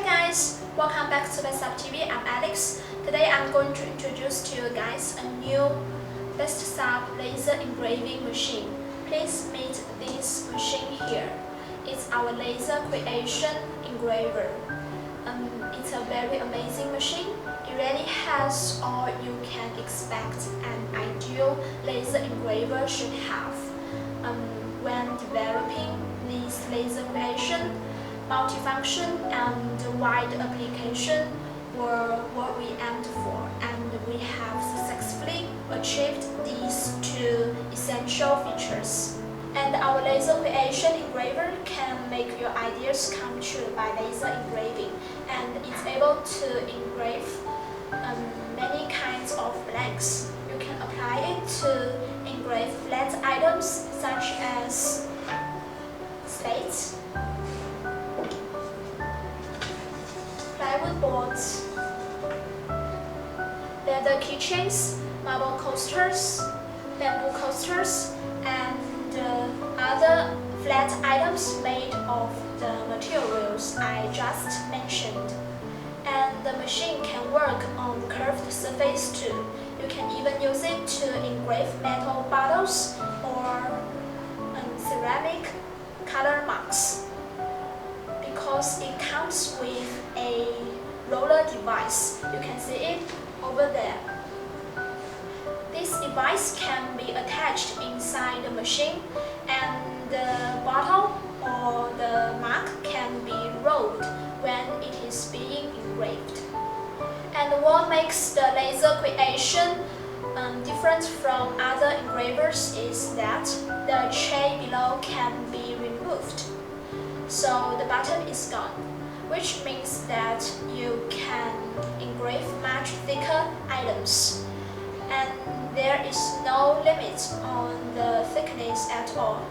guys, welcome back to BestSub TV. I'm Alex. Today I'm going to introduce to you guys a new BestSub laser engraving machine. Please meet this machine here. It's our laser creation engraver. It's a very amazing machine. It really has all you can expect an ideal laser engraver should have. When developing this laser creation, multifunction and wide application were what we aimed for, and we have successfully achieved these two essential features. And our laser creation engraver can make your ideas come true by laser engraving, and it's able to engrave many kinds of blanks. You can apply it to engrave flat items such as slates, plywood boards, leather keychains, marble coasters, bamboo coasters, and other flat items made of the materials I just mentioned. And the machine can work on curved surface too. You can even use it to engrave metal bottles or ceramic color marks, because it comes with a roller device. You can see it over there. This device can be attached inside the machine, and the bottle or the mark can be rolled when it is being engraved. And what makes the laser creation different from other engravers is that the tray below can be removed, so the button is gone, which means that you can engrave much thicker items, and there is no limit on the thickness at all.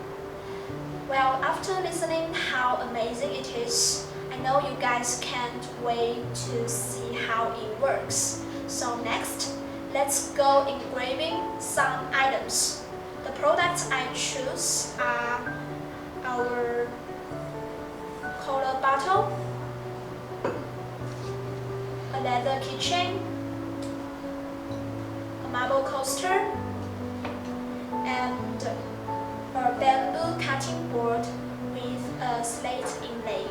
Well, after listening how amazing it is, I know you guys can't wait to see how it works. So next, let's go engraving some items. The products I choose are our cola bottle, a leather keychain, a marble coaster, and a bamboo cutting board with a slate inlay.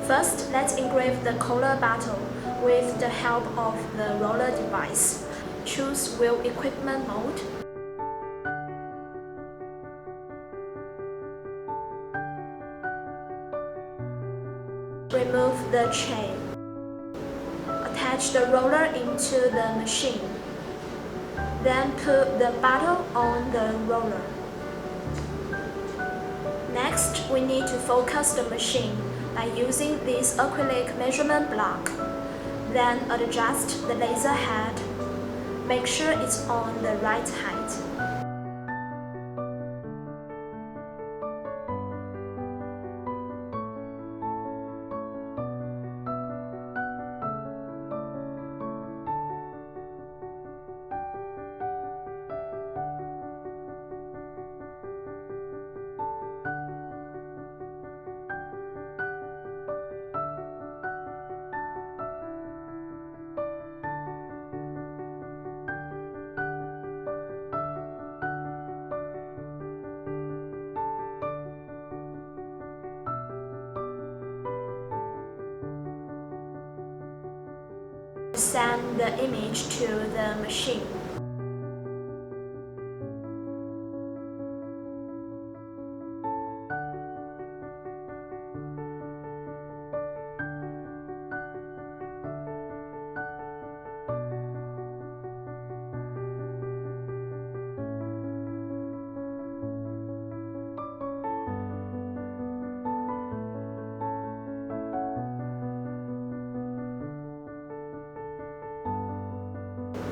First, let's engrave the cola bottle with the help of the roller device. Choose wheel equipment mode. Remove the chain. Attach the roller into the machine. Then put the bottle on the roller. Next, we need to focus the machine by using this acrylic measurement block. Then adjust the laser head. Make sure it's on the right height. Send the image to the machine.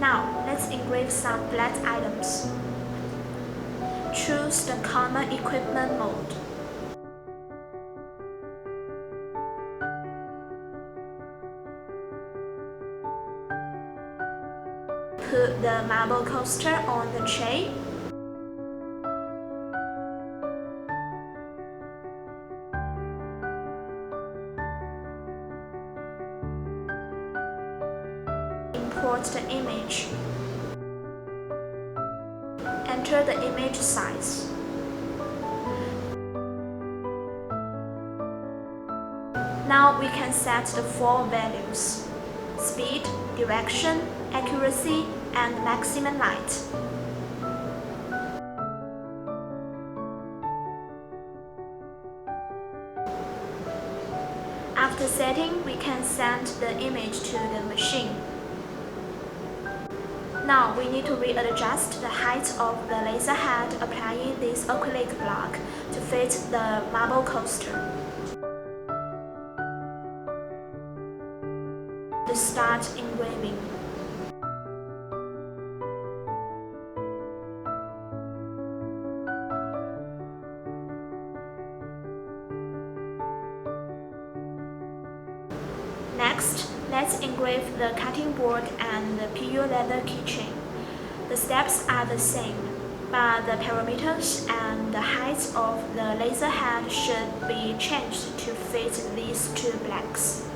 Now, let's engrave some flat items. Choose the common equipment mode. Put the marble coaster on the tray. import the image. Enter the image size. Now we can set the 4 values: speed, direction, accuracy, and maximum light. After setting, we can send the image to the machine. Now we need to readjust the height of the laser head, applying this acrylic block to fit the marble coaster. To start engraving. Next, let's engrave the cutting board and the PU leather keychain. The steps are the same, but the parameters and the height of the laser head should be changed to fit these 2 blacks.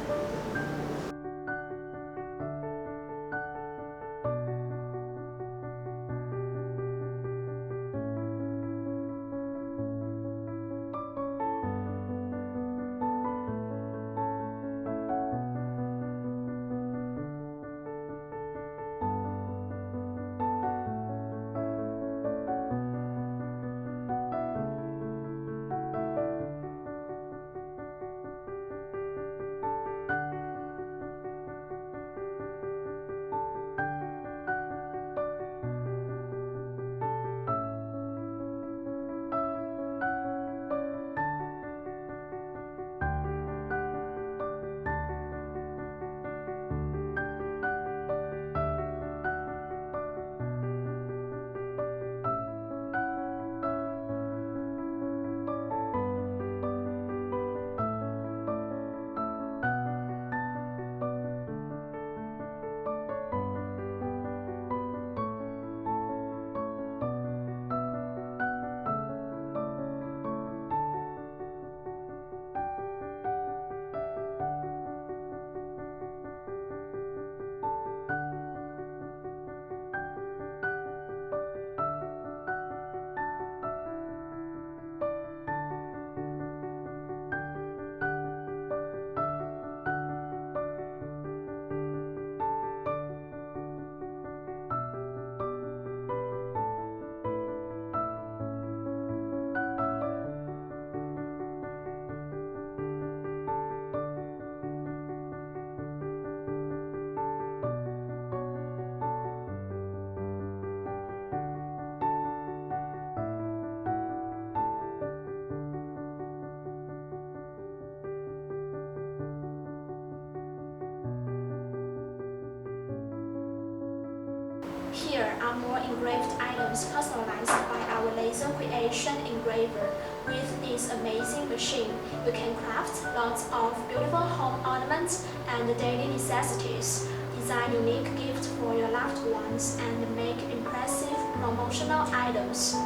Here are more engraved items personalized by our laser creation engraver. With this amazing machine, you can craft lots of beautiful home ornaments and daily necessities, design unique gifts for your loved ones, and make impressive promotional items.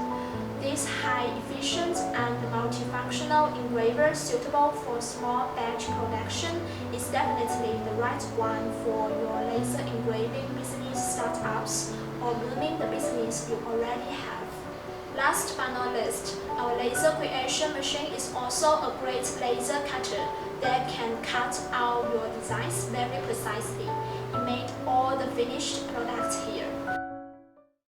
This high-efficient and multifunctional engraver suitable for small batch production is definitely the right one for your laser engraving business startups or booming the business you already have. Last but not least, our laser creation machine is also a great laser cutter that can cut out your designs very precisely. It made all the finished products